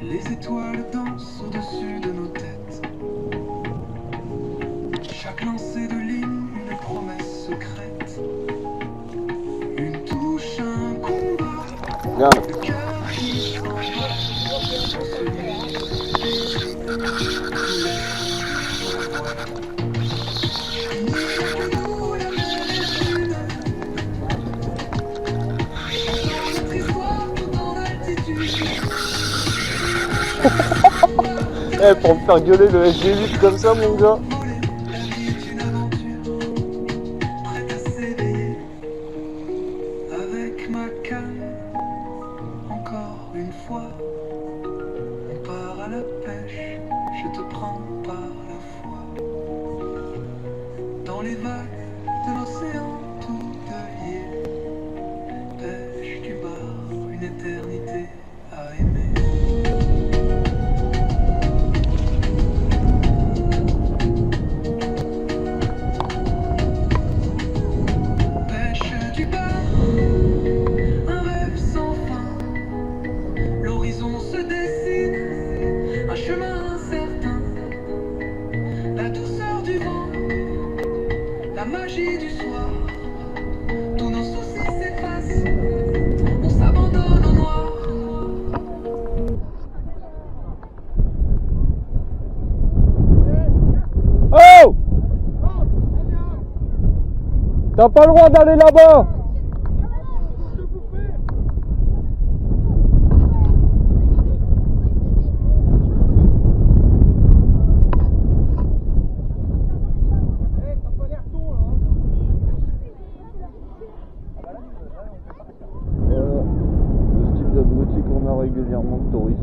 Les étoiles dansent au-dessus de nos têtes. Chaque lancée de ligne, une promesse secrète. Une touche, un combat. Regarde. Le cœur qui s'envole. On se lit. Tous les nous la mer est une. Dans notre histoire tout en altitude. Eh, pour me faire gueuler le SG8 comme ça, mon gars. La vie est une aventure, prête à s'éveiller. Avec ma canne, encore une fois, on part à la pêche, je te prends par la foi. Dans les vagues de l'océan tout lié, pêche du bar, une éternité à aimer. Pêche du bar, un rêve sans fin. L'horizon se dessine, un chemin incertain. La douceur du vent, la magie du soir. Tous nos soucis s'effacent, on s'abandonne au noir. Oh! T'as pas le droit d'aller là-bas! Voilà, le style d'abruti qu'on a régulièrement de touristes.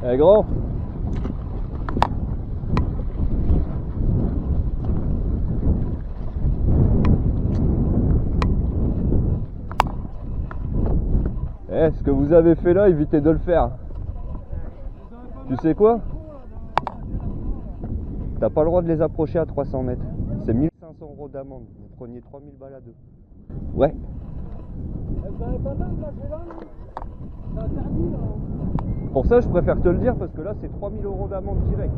Eh gros! Eh, ce que vous avez fait là, évitez de le faire. Tu sais quoi? T'as pas le droit de les approcher à 300 mètres. C'est 1500 € d'amende. Vous preniez 3000 balles à deux. Ouais. Pour ça, je préfère te le dire parce que là, c'est 3000 € d'amende direct.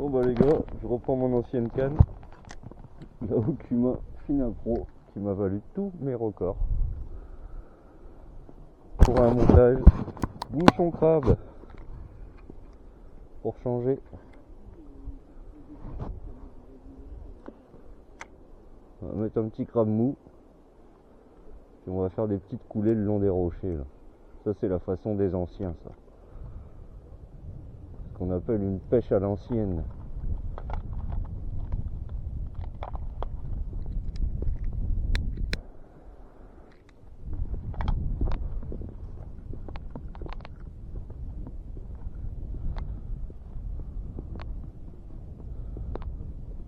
Bon bah les gars, je reprends mon ancienne canne, la Okuma Fina Pro, qui m'a valu tous mes records. Pour un montage bouchon crabe, pour changer. On va mettre un petit crabe mou, puis on va faire des petites coulées le long des rochers là. Ça c'est la façon des anciens, ça. Ce qu'on appelle une pêche à l'ancienne.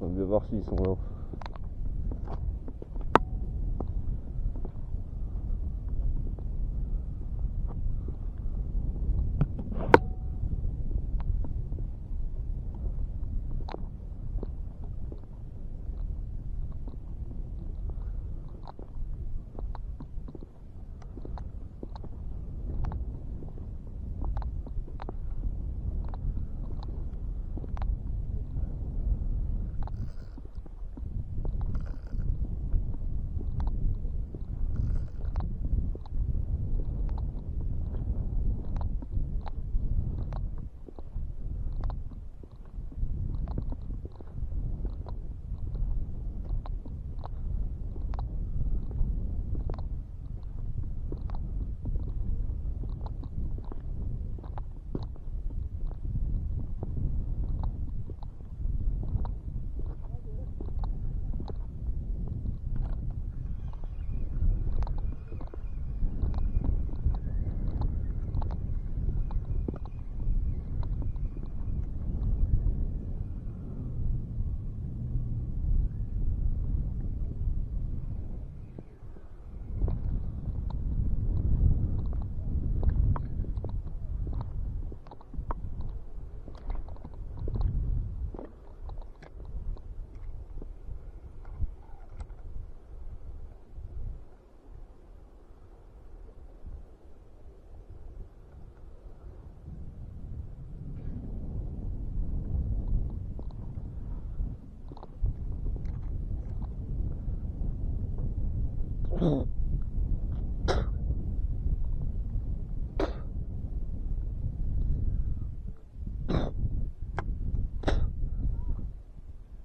On va bien voir s'ils sont là.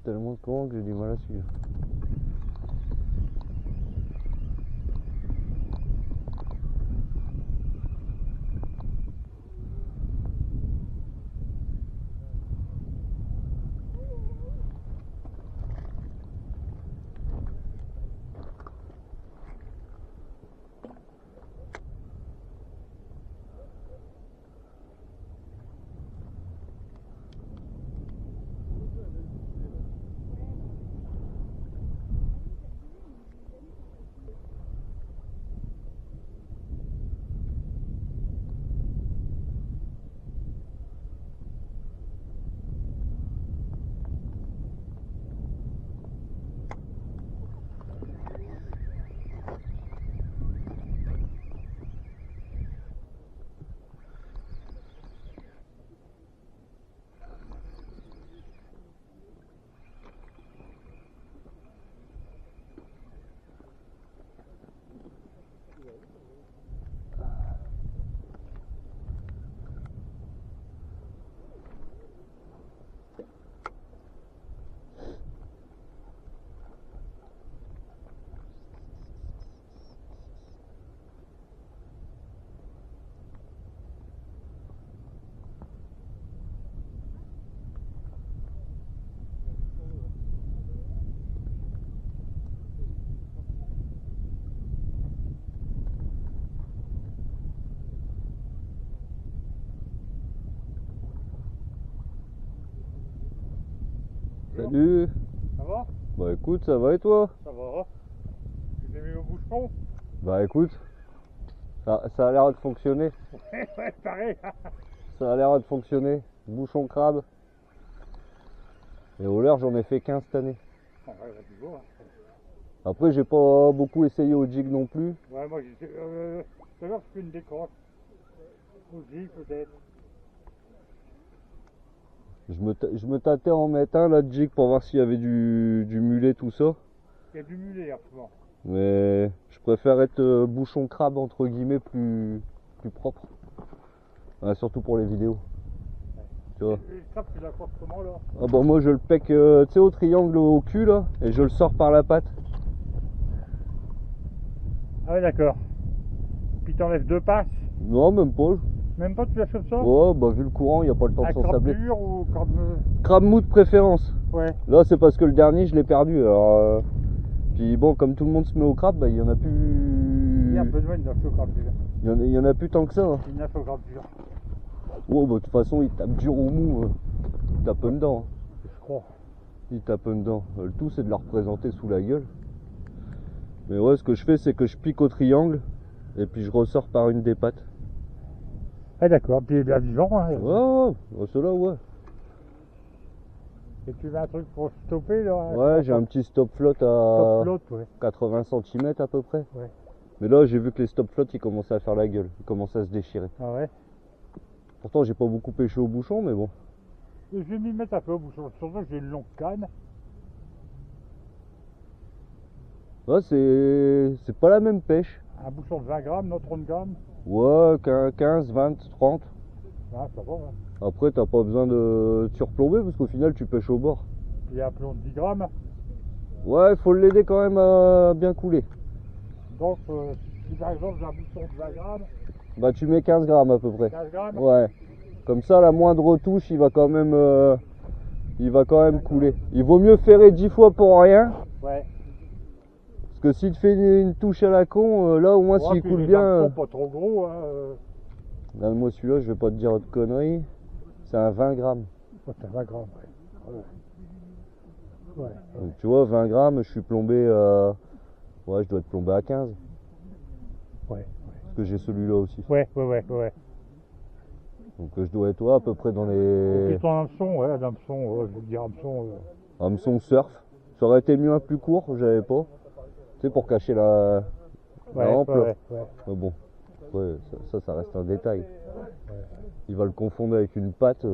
Tellement de courant que j'ai du mal à suivre. Salut. Ça va? Bah écoute, ça va et toi? Ça va. Tu t'es mis au bouchon? Bah écoute, ça a l'air de fonctionner. Ouais, pareil. Ça a l'air de fonctionner. Bouchon crabe. Et au leurre, j'en ai fait 15 cette année. Ah ouais, bah, tu vois. Après, j'ai pas beaucoup essayé au jig non plus. Ouais, moi, tout à l'heure, je fais une décote. Au jig, peut-être. Je me tâtais en mettre un là de jig pour voir s'il y avait du mulet, tout ça. Il y a du mulet en ce moment. Mais je préfère être bouchon crabe entre guillemets plus propre. Ouais, surtout pour les vidéos. Tu vois. Et le crabe, tu l'accroches comment là? Ah bah moi je le pec tu sais au triangle au cul là et je le sors par la patte. Ah ouais, d'accord. Puis t'enlèves 2 passes. Non même pas. Même pas, tu lâches comme ça? Ouais bah vu le courant il n'y a pas le temps de Avec s'en crabe sabler. dur ou crabe... Crabe mou de préférence. Ouais. Là c'est parce que le dernier je l'ai perdu alors puis bon comme tout le monde se met au crabe bah il y en a plus. Hier, Benoît, il a fait au crabe dur. Il y en a plus tant que ça. Hein. Il a fait au crabe dur. Oh bah de toute façon il tape dur ou mou. Il tape dedans. Je crois. Il tape dedans. Le tout c'est de la représenter sous la gueule. Mais ouais ce que je fais c'est que je pique au triangle et puis je ressors par une des pattes. Ah d'accord, puis il est bien vivant. Hein. Ouais, ceux-là ouais. Et tu mets un truc pour stopper là? Ouais, j'ai un petit stop float Top à float, ouais. 80 cm à peu près. Ouais. Mais là j'ai vu que les stop floats ils commençaient à faire la gueule. Ils commençaient à se déchirer. Ah ouais. Pourtant j'ai pas beaucoup pêché au bouchon mais bon. Et je vais m'y mettre un peu au bouchon, surtout que j'ai une longue canne. Ouais c'est pas la même pêche. Un bouchon de 20 grammes, non 30 grammes. Ouais, 15, 20, 30. Ah, ça va. Hein. Après t'as pas besoin de surplomber parce qu'au final tu pêches au bord. Il y a un plomb de 10 grammes. Ouais, faut l'aider quand même à bien couler. Donc, si par exemple j'ai un bouchon de 20 grammes, Bah tu mets 15 grammes à peu près. 15 grammes, Ouais. Comme ça la moindre touche il va quand même couler. Il vaut mieux ferrer 10 fois pour rien. ouais. Parce que s'il te fait une touche à la con, là au moins Ouais, s'il puis coule les bien. hameçons pas trop gros. Hein, Là, moi celui-là je vais pas te dire de conneries. C'est un 20 grammes. oh, c'est 20 grammes, ouais. Ouais. Donc tu vois 20 grammes je suis plombé ouais je dois être plombé à 15. Ouais. Parce que j'ai celui-là aussi. Ouais. Donc je dois être à peu près dans Et les puis ton hameçon, ouais, un hameçon, je veux dire hameçon. hameçon surf. Ça aurait été mieux un plus court, j'avais pas. Tu sais pour cacher la rampe là. Mais bon, ouais, ça reste un détail. Il va le confondre avec une patte.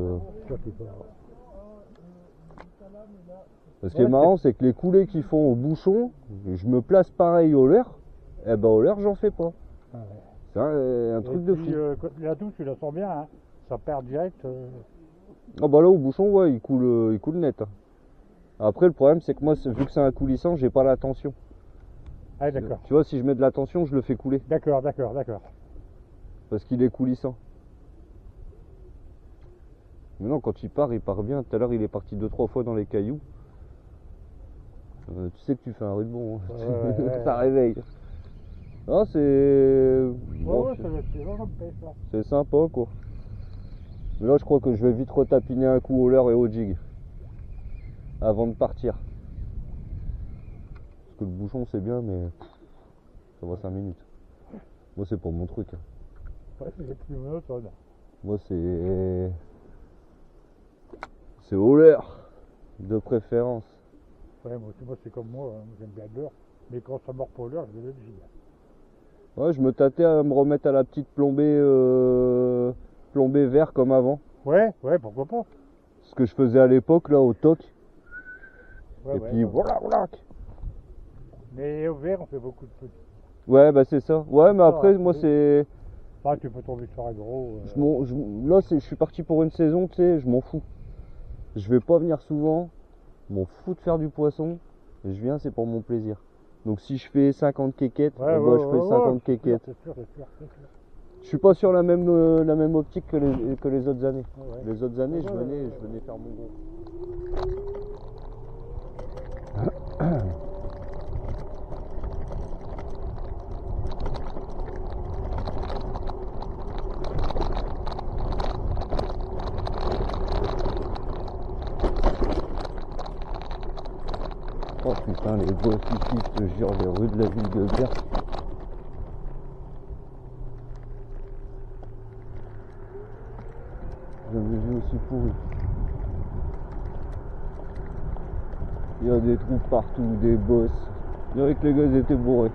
Ce qui est marrant, c'est que les coulées qu'ils font au bouchon, je me place pareil au leurre, et ben au leurre, j'en fais pas. Ah ouais. C'est un truc de fou. Quand la douche, tu la sens bien, hein. Ça perd direct. Ah bah là, au bouchon, ouais, il coule net. Hein. Après, le problème, c'est que moi, vu que c'est un coulissant, j'ai pas la tension. Ah, d'accord. Tu vois, si je mets de la tension, je le fais couler. D'accord. Parce qu'il est coulissant. Mais non, quand il part bien. Tout à l'heure, il est parti 2-3 fois dans les cailloux. Tu sais que tu fais un rudebond. Hein. Ouais. Ça réveille. Non, c'est... Bon, c'est vraiment pêche, là. c'est sympa, quoi. Mais là, je crois que je vais vite retapiner un coup au leurre et au jig. Avant de partir. Parce que le bouchon, c'est bien, mais... Ça va 5 minutes. Moi, c'est pour mon truc. Hein. Ouais, c'est plus monotone. Moi, c'est... C'est au leurre. De préférence. Ouais, moi c'est comme moi, hein. J'aime bien le leurre. Mais quand ça mord pas au leurre, je vais le jig. Ouais, je me tâtais à me remettre à la petite plombée vert comme avant. Ouais, pourquoi pas. Ce que je faisais à l'époque, là, au toc. Ouais, Et puis, voilà. Mais au vert, on fait beaucoup de petits. Ouais, bah c'est ça. Ouais, mais après, moi, c'est... Ah, tu peux tomber sur un gros. Là, je suis parti pour une saison, tu sais, je m'en fous. Je vais pas venir souvent. Je m'en fous de faire du poisson. Je viens, c'est pour mon plaisir. Donc si je fais 50 quéquettes, je fais 50 quéquettes. C'est sûr. Je suis pas sur la même optique que les autres années. Ouais. Les autres années, je venais faire mon gros. Oh putain, les bosses ici, je te jure, les rues de la ville de Berck. Jamais vu aussi pourri. Il y a des trous partout, des bosses. Je dirais que les gars ils étaient bourrés.